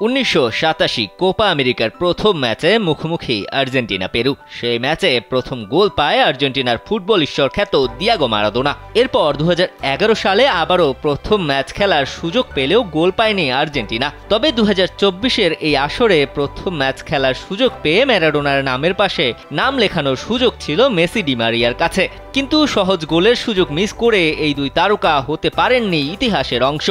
1987 Copa আমেরিকার প্রথম ম্যাচে মুখোমুখি আর্জেন্টিনা পেরু। সেই ম্যাচে প্রথম গোল পায় আর্জেন্টিনার ফুটবল ঈশ্বর খ্যাত দিয়াগো মারাদোনা। এরপর 2011 সালে আবারও প্রথম ম্যাচ খেলার সুযোগ পেলেও গোল পায়নি আর্জেন্টিনা। তবে 2024-এর এই আসরে প্রথম ম্যাচ খেলার সুযোগ পেয়ে ম্যারাডোনার নামের পাশে নাম লেখানোর সুযোগ ছিল মেসি ডি মারিয়ার কাছে, কিন্তু সহজ গোলের সুযোগ মিস করে এই দুই তারকা হতে পারেননি ইতিহাসের অংশ।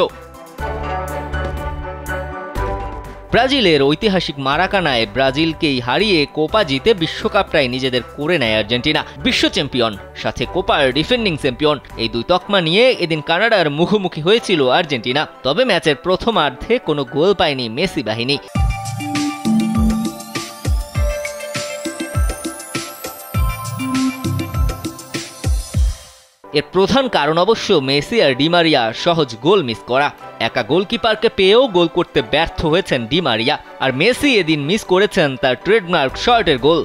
ব্রাজিলের ঐতিহাসিক মারাকানায় ব্রাজিলকেই হারিয়ে কোপা জিতে বিশ্বকাপটাই নিজেদের করে নেয় আর্জেন্টিনা। বিশ্ব চ্যাম্পিয়ন সাথে কোপার ডিফেন্ডিং চ্যাম্পিয়ন, এই দুই তকমা নিয়ে এদিন কানাডার মুখোমুখি হয়েছিল আর্জেন্টিনা। তবে ম্যাচের প্রথমার্ধে কোনো গোল পায়নি মেসি বাহিনী। এর প্রধান কারণ অবশ্য মেসি আর ডি মারিয়া সহজ গোল মিস করা। একা গোলকিপারকে পেয়েও গোল করতে ব্যর্থ হয়েছেন ডি মারিয়া, আর মেসি এদিন মিস করেছেন তার ট্রেডমার্ক শর্টের গোল।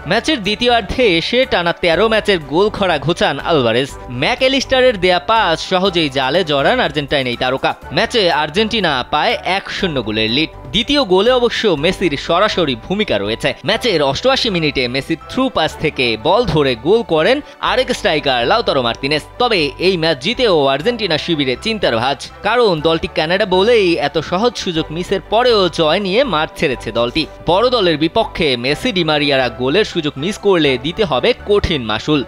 ম্যাচের দ্বিতীয়ার্ধে এসে টানা 13 ম্যাচের গোল খরা ঘোচান আলভারেজ। ম্যাকঅ্যালিস্টারের দেয়া পাস সহজেই জালে জড়ান আর্জেন্টাইন এই তারকা। ম্যাচে আর্জেন্টিনা পায় 1-0 গোলের লিড। দ্বিতীয় গোলে অবশ্য মেসির সরাসরি ভূমিকা রয়েছে। ম্যাচের 88 মিনিটে মেসির থ্রু পাস থেকে বল ধরে গোল করেন আরেক স্ট্রাইকার লাউতারো মার্তিনেজ। তবে এই ম্যাচ জিতেও আর্জেন্টিনা শিবিরে চিন্তার ভাঁজ, কারণ দলটি কানাডা বলেই এত সহজ সুযোগ মিসের পরেও জয় নিয়ে মাঠ ছেড়েছে দলটি। বড় দলের বিপক্ষে মেসি ডি মারিয়ারা গোলের সুযোগ মিস করলে দিতে হবে কঠিন মাসুল।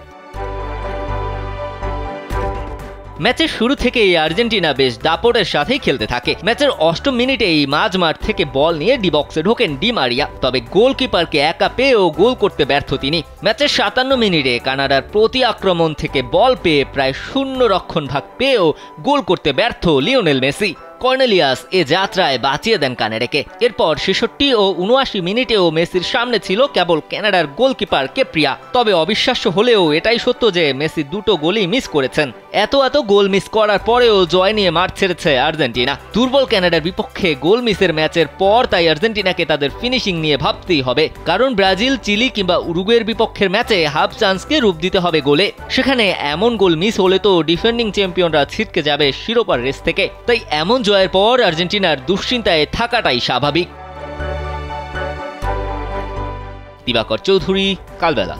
ম্যাচের শুরু থেকেই আর্জেন্টিনা বেশ দাপটের সাথেই খেলতে থাকে। ম্যাচের 8 মিনিটেই মাঝমাঠ থেকে বল নিয়ে ডি বক্সে ঢোকেন ডি মারিয়া, তবে গোলকিপারকে একা পেয়েও গোল করতে ব্যর্থ তিনি। ম্যাচের 57 মিনিটে কানাডার প্রতি আক্রমণ থেকে বল পেয়ে প্রায় শূন্য রক্ষণ ভাগ পেয়েও গোল করতে ব্যর্থ লিওনেল মেসি। কর্নেলিয়াস এ যাত্রায় বাঁচিয়ে দেন কানাডাকে। এরপর 66 ও 79 মিনিটেও মেসির সামনে ছিল কেবল কানাডার গোলকিপার কেপ্রিয়া। তবে অবিশ্বাস্য হলেও এটাই সত্য যে মেসি দুটো গোলই মিস করেছেন। এত গোল মিস করার পরেও জয় নিয়ে মাঠ ছেড়েছে আর্জেন্টিনা। দুর্বল কানাডার বিপক্ষে গোল মিসের ম্যাচের পর তাই আর্জেন্টিনাকে তাদের ফিনিশিং নিয়ে ভাবতেই হবে, কারণ ব্রাজিল, চিলি কিংবা উরুগুয়ের বিপক্ষের ম্যাচে হাফ চান্সকে রূপ দিতে হবে গোলে। সেখানে এমন গোল মিস হলে তো ডিফেন্ডিং চ্যাম্পিয়নরা ছিটকে যাবে শিরোপার রেস থেকে। তাই এমন জয়ের পর আর্জেন্টিনার দুশ্চিন্তায় থাকাটাই স্বাভাবিক। দিবাকর চৌধুরী, কালবেলা।